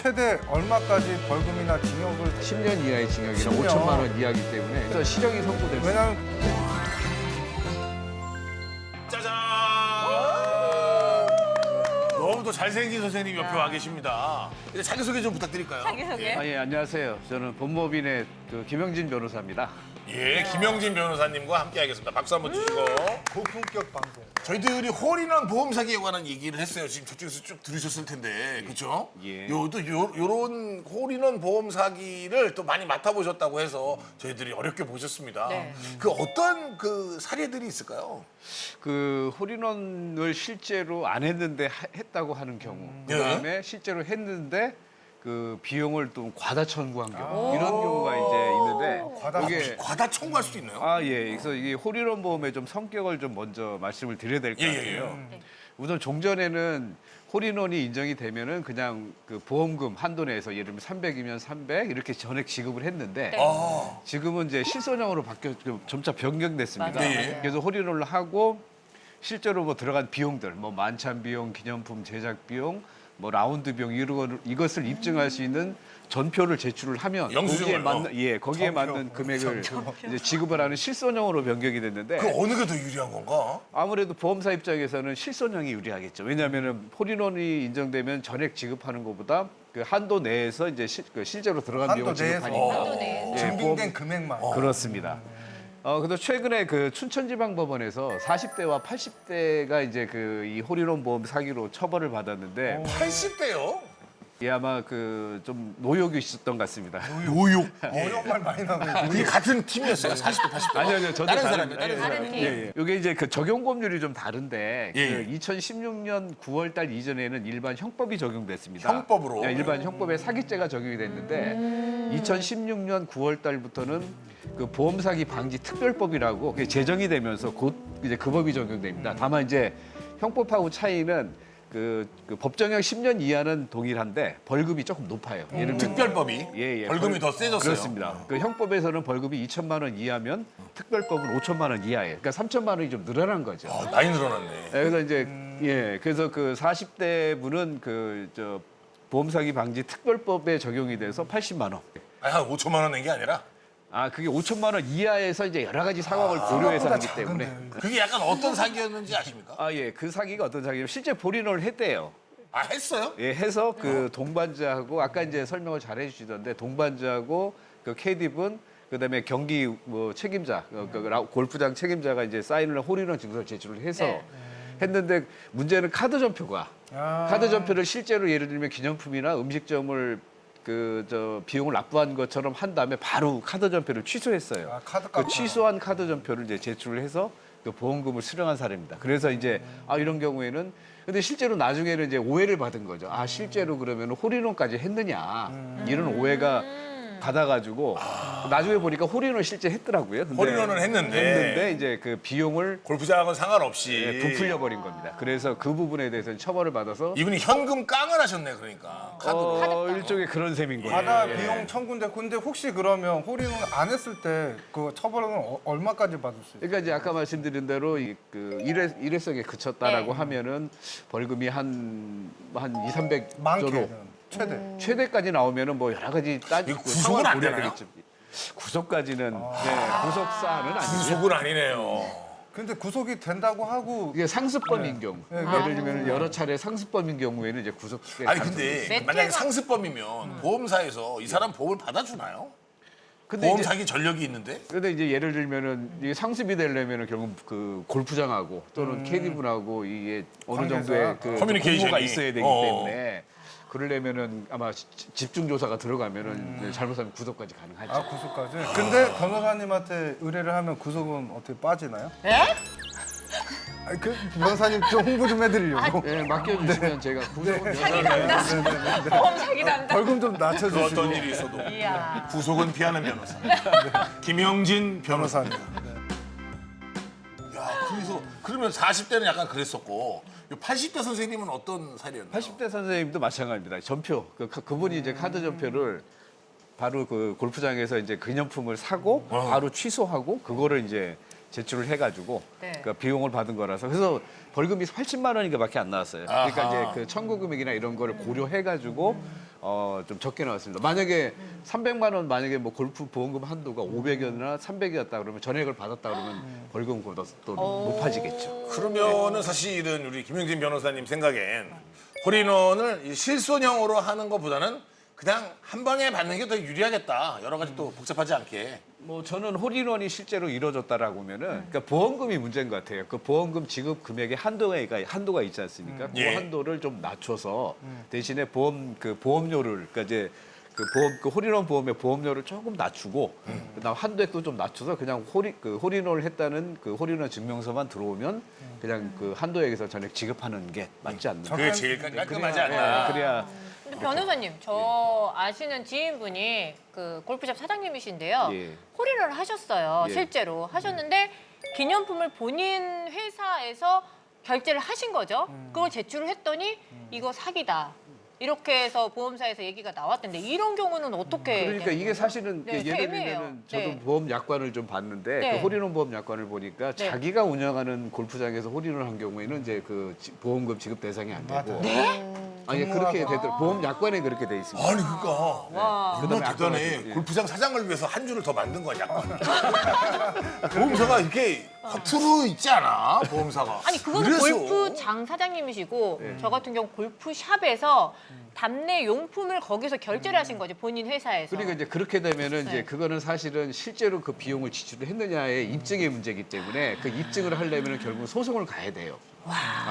최대 얼마까지 벌금이나 징역을 10년 이하의 징역이나 10년. 5천만 원 이하이기 때문에 그래서 실형이 선고될 수 왜냐면 짜잔! 너무도 잘생긴 선생님이 옆에 와 계십니다. 이제 자기소개 좀 부탁드릴까요? 자기소개. 예, 안녕하세요. 저는 법무법인의 김영진 변호사입니다. 예, 김영진 변호사님과 함께 하겠습니다. 박수 한번 주시고. 고품격 방송. 저희들이 홀인원 보험 사기에 관한 얘기를 했어요. 지금 저쪽에서 쭉 들으셨을 텐데, 그렇죠? 예. 요런 홀인원 보험 사기를 또 많이 맡아보셨다고 해서 저희들이 어렵게 보셨습니다. 네. 그 어떤 그 사례들이 있을까요? 그 홀인원을 실제로 안 했는데 했다고 하는 경우, 그다음에 실제로 했는데 그 비용을 또 과다 청구한 경우 이런 경우가 이제 있는데 과다 이게 과다 청구할 수도 있나요? 예. 그래서 이게 홀인원 보험의 좀 성격을 좀 먼저 말씀을 드려야 될 것 예, 예, 같아요. 우선 종전에는 홀인원이 인정이 되면은 그냥 그 보험금 한도 내에서 예를 들면 300이면 300 이렇게 전액 지급을 했는데 네. 아, 지금은 이제 실손형으로 바뀌어 점차 변경됐습니다. 맞아요. 네. 그래서 홀인원을 하고 실제로 뭐 들어간 비용들, 뭐 만찬 비용, 기념품 제작 비용, 뭐 라운드 비용 이것을 입증할 수 있는 전표를 제출을 하면 거기에 영수증을요? 맞는 거기에 맞는 금액을 이제 지급을 하는 실손형으로 변경이 됐는데 그 어느 게 더 유리한 건가? 아무래도 보험사 입장에서는 실손형이 유리하겠죠. 왜냐하면은 홀인원이 인정되면 전액 지급하는 것보다 그 한도 내에서 이제 실제로 들어간 한도 비용을 내에서. 지급하니까. 한도 내에서. 예, 증빙된 금액만. 그렇습니다. 근데 최근에 그 춘천지방법원에서 40대와 80대가 이제 그 이 홀인원 보험 사기로 처벌을 받았는데 80대요? 이게 아마 그 좀 노욕이 있었던 것 같습니다. 노욕. 어려운 말 많이 나오네. 그게 같은 팀이었어요? 40대, 80대? 아니요, 저도 다른 사람이에요, 다른 예, 사람. 예. 이게 이제 그 적용 법률이 좀 다른데 예. 그 2016년 9월달 이전에는 일반 형법이 적용됐습니다. 형법으로? 예, 일반 형법에 사기죄가 적용이 됐는데 2016년 9월달부터는 그 보험 사기 방지 특별법이라고 그게 제정이 되면서 곧 이제 그 법이 적용됩니다. 다만 이제 형법하고 차이는 그 법정형 10년 이하는 동일한데 벌금이 조금 높아요. 예를 들면 특별법이 예. 벌금이 더 세졌어요. 그렇습니다. 그 형법에서는 벌금이 2천만 원 이하면 특별법은 5천만 원 이하예요. 그러니까 3천만 원이 좀 늘어난 거죠. 아, 많이 늘어났네. 그래서 이제 그래서 그 40대 분은 보험 사기 방지 특별법에 적용이 돼서 80만 원. 아니, 한 5천만 원 낸 게 아니라 그게 5천만 원 이하에서 이제 여러 가지 상황을 고려해서 하기 때문에. 그게 약간 어떤 사기였는지 아십니까? 그 사기가 어떤 사기냐면 실제 볼인원을 했대요. 아, 했어요? 해서 그 동반자하고 아까 이제 설명을 잘 해주시던데 동반자하고 그 캐디분 그다음에 경기 뭐 책임자 골프장 책임자가 이제 사인을 홀인원 증서를 제출을 해서 네. 했는데 문제는 카드 전표가 아. 카드 전표를 실제로 예를 들면 기념품이나 음식점을 비용을 납부한 것처럼 한 다음에 바로 카드 전표를 취소했어요. 카드 그 취소한 카드 전표를 이제 제출을 해서 그 보험금을 수령한 사례입니다. 그래서 이제 이런 경우에는 근데 실제로 나중에는 이제 오해를 받은 거죠. 실제로 그러면 홀인원까지 했느냐 이런 오해가 받아가지고 나중에 보니까 홀인원 실제 했더라고요. 근데 홀인원은 했는데 이제 그 비용을 골프장하고는 상관없이 부풀려 버린 겁니다. 그래서 그 부분에 대해서는 처벌을 받아서 이분이 현금 깡을 하셨네, 그러니까. 카드로. 일종의 그런 셈인 거예요. 과다 예. 비용 청구인데 근데 혹시 그러면 홀인원 안 했을 때 그 처벌은 얼마까지 받을 수 있어요? 그러니까 이제 아까 말씀드린 대로 일회성에 그쳤다라고 네. 하면은 벌금이 한 2, 300 정도 많게는 최대. 최대까지 나오면은 뭐 여러 가지 이거 따지고 구속은 상황을 안 고려해야 되나요? 되겠죠. 구속까지는 구속 사안은 아니고요. 구속은 아니네요. 근데 구속이 된다고 하고 이게 상습범인 경우, 네, 예를 들면 여러 차례 상습범인 경우에는 이제 구속. 아니, 근데 몇 만약에 개가- 상습범이면 보험사에서 이 사람 보험을 받아주나요? 근데 보험 이제 사기 전력이 있는데? 근데 이제 예를 들면은 이게 상습이 되려면은 결국 그 골프장하고 또는 캐디분하고 이게 어느 관계자. 정도의 그 커뮤니케이션이. 공모가 있어야 되기 어어. 때문에 그러려면은 아마 집중 조사가 들어가면은 이제 잘못하면 구속까지 가능하죠. 구속까지. 근데 변호사님한테 의뢰를 하면 구속은 어떻게 빠지나요? 예? 그 변호사님 좀 홍보 좀 해드리려고. 예, 맡겨주시면 제가 구속은 사기 담당. 보험 사기 담당. 벌금 좀 그 낮춰주시고. 어떤 일이 있어도 이야. 구속은 피하는 변호사. 김영진 변호사님. 야, 그러면 40대는 약간 그랬었고 80대 선생님은 어떤 사례였나요? 80대 선생님도 마찬가지입니다. 전표 그분이 이제 카드 전표를 바로 그 골프장에서 이제 기념품을 사고 바로 취소하고 그거를 이제 제출을 해가지고 네. 그러니까 비용을 받은 거라서 그래서 벌금이 80만 원인가밖에 안 나왔어요. 그러니까 아하. 이제 그 청구 금액이나 이런 거를 고려해가지고 좀 적게 나왔습니다. 만약에 300만 원 만약에 뭐 골프 보험금 한도가 500이었나 300이었다 그러면 전액을 받았다 그러면 벌금보다 또 높아지겠죠. 그러면은 사실은 우리 김영진 변호사님 생각엔 홀인원을 이 실손형으로 하는 것보다는 그냥 한 방에 받는 게 더 유리하겠다. 여러 가지 또 복잡하지 않게. 뭐 저는 홀인원이 실제로 이루어졌다라고 하면은 그러니까 보험금이 문제인 것 같아요. 그 보험금 지급 금액에 한도가 있지 않습니까? 그 예. 한도를 좀 낮춰서 대신에 보험료를 그러니까 이제 그 홀인원 보험의 보험료를 조금 낮추고 그다음 한도액도 좀 낮춰서 그냥 홀인원을 했다는 그 홀인원 증명서만 들어오면 그냥 그 한도액에서 전액 지급하는 게 맞지 않나. 그게 제일 깔끔하지 않나. 그래야 근데 변호사님, 저 아시는 지인분이 그 골프샵 사장님이신데요. 예. 홀인원을 하셨어요. 예. 실제로 하셨는데 기념품을 본인 회사에서 결제를 하신 거죠. 그걸 제출을 했더니 이거 사기다. 이렇게 해서 보험사에서 얘기가 나왔던데 이런 경우는 어떻게? 그러니까 이게 사실은 네, 예를 애매해요. 들면 저도 네. 보험 약관을 좀 봤는데 네. 그 홀인원 보험 약관을 보니까 네. 자기가 운영하는 골프장에서 홀인원 한 경우에는 이제 그 보험금 지급 대상이 안 되고 아니 그렇게 되더라고 보험 약관에 그렇게 돼 있습니다. 아니 그러니까 와. 얼마나 그다음에 대단해. 아까 골프장 사장을 위해서 한 줄을 더 만든 거야 약간. 보험사가 이렇게 허투루 있지 않아 보험사가. 아니 그거는 그래서 골프장 사장님이시고 저 같은 경우 골프샵에서 답례 용품을 거기서 결제를 하신 거죠 본인 회사에서. 그러니까 이제 그렇게 되면은 네. 이제 그거는 사실은 실제로 그 비용을 지출을 했느냐의 입증의 문제이기 때문에 그 입증을 하려면 결국 소송을 가야 돼요.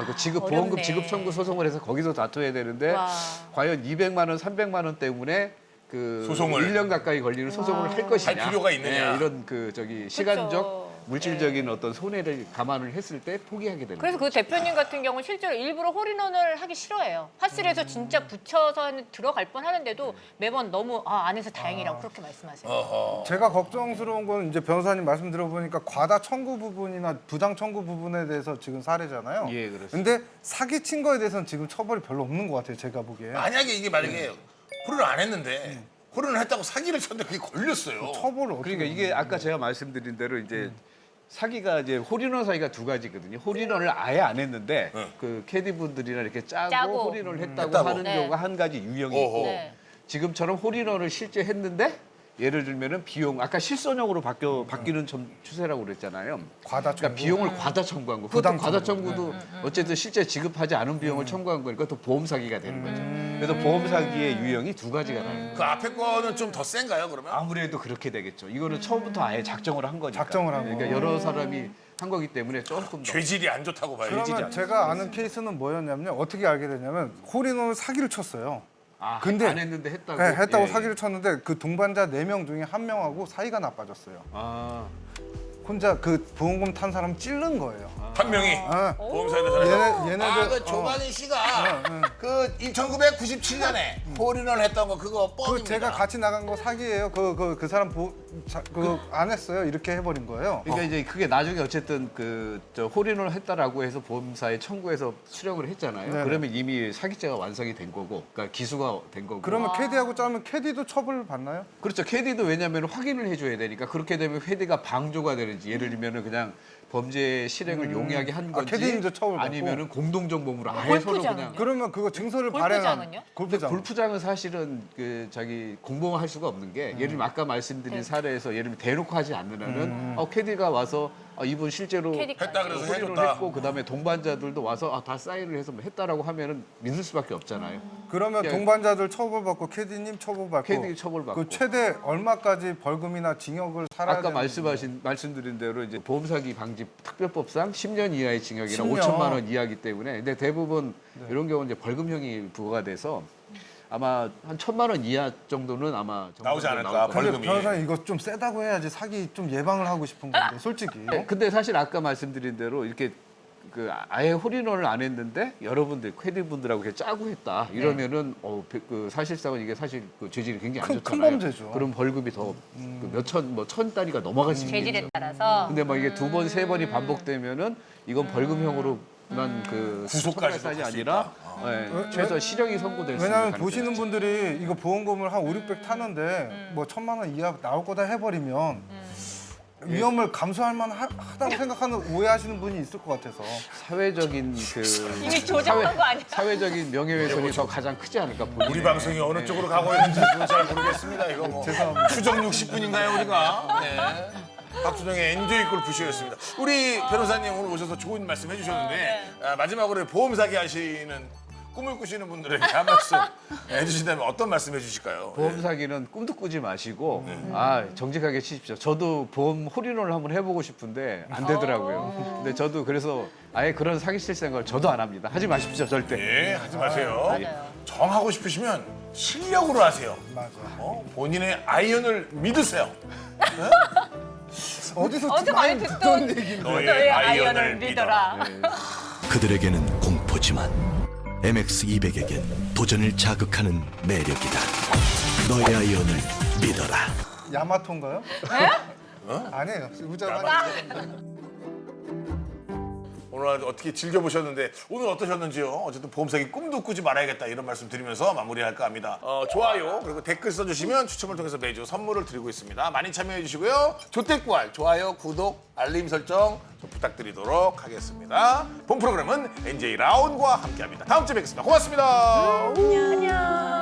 그 지급 보험금 어렵네. 지급 청구 소송을 해서 거기서 다퉈야 되는데 와. 과연 200만 원, 300만 원 때문에 그 소송을. 1년 가까이 걸리는 소송을 할 것이냐. 할 필요가 있느냐. 네, 이런 그 시간적 그렇죠. 물질적인 어떤 손해를 감안을 했을 때 포기하게 되는 그래서 그 대표님 같은 경우는 실제로 일부러 홀인원을 하기 싫어해요. 파스리에서 진짜 붙여서 들어갈 뻔하는데도 매번 너무 안 해서 다행이라고 그렇게 말씀하세요. 제가 걱정스러운 건 이제 변호사님 말씀 들어보니까 과다 청구 부분이나 부당 청구 부분에 대해서 지금 사례잖아요. 예, 그렇습니다. 근데 사기 친 거에 대해서는 지금 처벌이 별로 없는 것 같아요. 제가 보기에. 만약에 이게 만약에 홀인을 안 했는데 홀인을 했다고 사기를 쳤는데 그게 걸렸어요. 처벌을 어떻게? 그러니까 이게 아까 제가 말씀드린 대로 이제 사기가 이제 홀인원 사기가 두 가지거든요. 홀인원을 아예 안 했는데 네. 그 캐디분들이나 이렇게 짜고 짜고. 홀인원을 했다고 했다고. 하는 네. 경우가 한 가지 유형이 어허. 있고 네. 지금처럼 홀인원을 실제 했는데 예를 들면은 비용 아까 실손형으로 바뀌는 추세라고 그랬잖아요. 과다 청구. 그러니까 비용을 과다 청구한 거. 그것도 부당 과다 청구. 청구도 어쨌든 실제 지급하지 않은 비용을 청구한 거니까 또 보험 사기가 되는 거죠. 그래서 보험 사기의 유형이 두 가지가 나요. 그 앞에 거는 좀 더 센가요 그러면? 아무래도 그렇게 되겠죠. 이거는 처음부터 아예 작정을 한 거니까. 작정을 한 그러니까 거. 여러 사람이 한 거기 때문에 조금 더. 죄질이 안 좋다고 봐야지. 그러면 제가 아는 케이스는 뭐였냐면 어떻게 알게 됐냐면 홀인원을 사기를 쳤어요. 아, 근데- 안 했는데 했다고. 네, 했다고 예, 예. 사기를 쳤는데 그 동반자 4명 중에 1명하고 사이가 나빠졌어요. 아, 혼자 그 보험금 탄 사람 찔른 거예요. 한 명이 아, 보험사에서 얘네들 그 조관희 씨가 그 1997년에 홀인원을 했던 거 그거 그 뻥입니다. 제가 같이 나간 거 사기예요. 그 사람 그거 안 했어요. 이렇게 해버린 거예요. 그러니까 이제 그게 나중에 어쨌든 저 홀인원을 했다라고 해서 보험사에 청구해서 수령을 했잖아요. 네네. 그러면 이미 사기죄가 완성이 된 거고, 그러니까 기수가 된 거고. 그러면 캐디하고 짜면 캐디도 처벌을 받나요? 그렇죠. 캐디도 왜냐하면 확인을 해줘야 되니까 그렇게 되면 캐디가 방조가 되는지 예를 들면은 그냥 범죄 실행을 용이하게 한 건지 캐디님도 처벌받고. 아니면은 공동정범으로 아예 서로 골프장은요? 그냥. 그러면 그거 증서를 골프장은요? 발행한 골프장. 골프장은 사실은 그 자기 공범할 수가 없는 게 예를 들면 아까 말씀드린 네. 사례에서 예를 들면 대놓고 하지 않는 한은 캐디가 와서 이분 실제로 캐디까지. 했다 그래서 홀인원을 해줬다. 했고 그다음에 동반자들도 와서 다 사인을 해서 뭐 했다라고 하면은 믿을 수밖에 없잖아요. 그러면 예. 동반자들 처벌받고 캐디님 처벌받고. 캐디 처벌받고. 그 최대 얼마까지 벌금이나 징역을 살아야 아까 되는 말씀드린 대로 이제 보험 사기 방지 특별법상 10년 이하의 징역이나 10년. 5천만 원 이하이기 때문에 근데 대부분 이런 경우는 이제 벌금형이 부과가 돼서 아마 한 1,000만 원 이하 정도는 아마 나오지 않을까, 나올 거예요. 근데 벌금이. 변호사님 이거 좀 세다고 해야지 사기 좀 예방을 하고 싶은 건데 솔직히. 근데 사실 아까 말씀드린 대로 이렇게 그 아예 홀인원을 안 했는데 여러분들 캐디분들하고 이렇게 짜고 했다 이러면은 그 사실상은 이게 사실 그 죄질이 굉장히 안 큰 좋잖아요. 범죄죠. 그럼 벌금이 더 몇천 단위가 넘어갈 수 있겠죠. 재질에 따라서. 근데 막 이게 두 번 세 번이 반복되면은 이건 벌금형으로만 그 구속까지도 처벌할 갈수 아니라 예, 최소 실형이 선고될 수 있는 왜냐하면 가능성이 보시는 있죠. 분들이 이거 보험금을 한 5, 600 타는데 뭐 1,000만 원 이하 나올 거다 해버리면 위험을 감수할 만하다고 생각하는 오해하시는 분이 있을 것 같아서. 사회적인 이미 조작한 거 아니야? 사회적인 명예훼손이 더 가장 크지 않을까 본인의. 우리 방송이 어느 쪽으로 가고 있는지 잘 모르겠습니다. 이거 뭐 죄송합니다. 추정 60분인가요 우리가? 네. 박수정의 엔조이 골프쇼였습니다. 우리 변호사님 오늘 오셔서 좋은 말씀 해주셨는데 마지막으로 보험 사기 하시는 꿈을 꾸시는 분들에게 한 말씀 해주신다면 어떤 말씀 해주실까요? 보험 사기는 꿈도 꾸지 마시고 정직하게 치십시오. 저도 보험 홀인원을 한번 해보고 싶은데 안 되더라고요. 근데 저도 그래서 아예 그런 사기 칠 생각을 저도 안 합니다. 하지 마십시오 절대. 예, 하지 마세요. 맞아요. 정하고 싶으시면 실력으로 하세요. 맞아. 본인의 아이언을 믿으세요. 어디서 어제 많이 듣던 얘기인데. 너의 아이언을 믿어라. 그들에게는 공포지만 MX200에겐 도전을 자극하는 매력이다. 너의 아이언을 믿어라. 야마토인가요? 아니에요. 의자만. 오늘 어떻게 즐겨보셨는데 오늘 어떠셨는지요? 어쨌든 보험 사기 꿈도 꾸지 말아야겠다 이런 말씀 드리면서 마무리할까 합니다. 좋아요 그리고 댓글 써주시면 추첨을 통해서 매주 선물을 드리고 있습니다. 많이 참여해 주시고요. 조댓구알 좋아요 구독 알림 설정 좀 부탁드리도록 하겠습니다. 본 프로그램은 NJ 라운과 함께합니다. 다음 주에 뵙겠습니다. 고맙습니다. 안녕.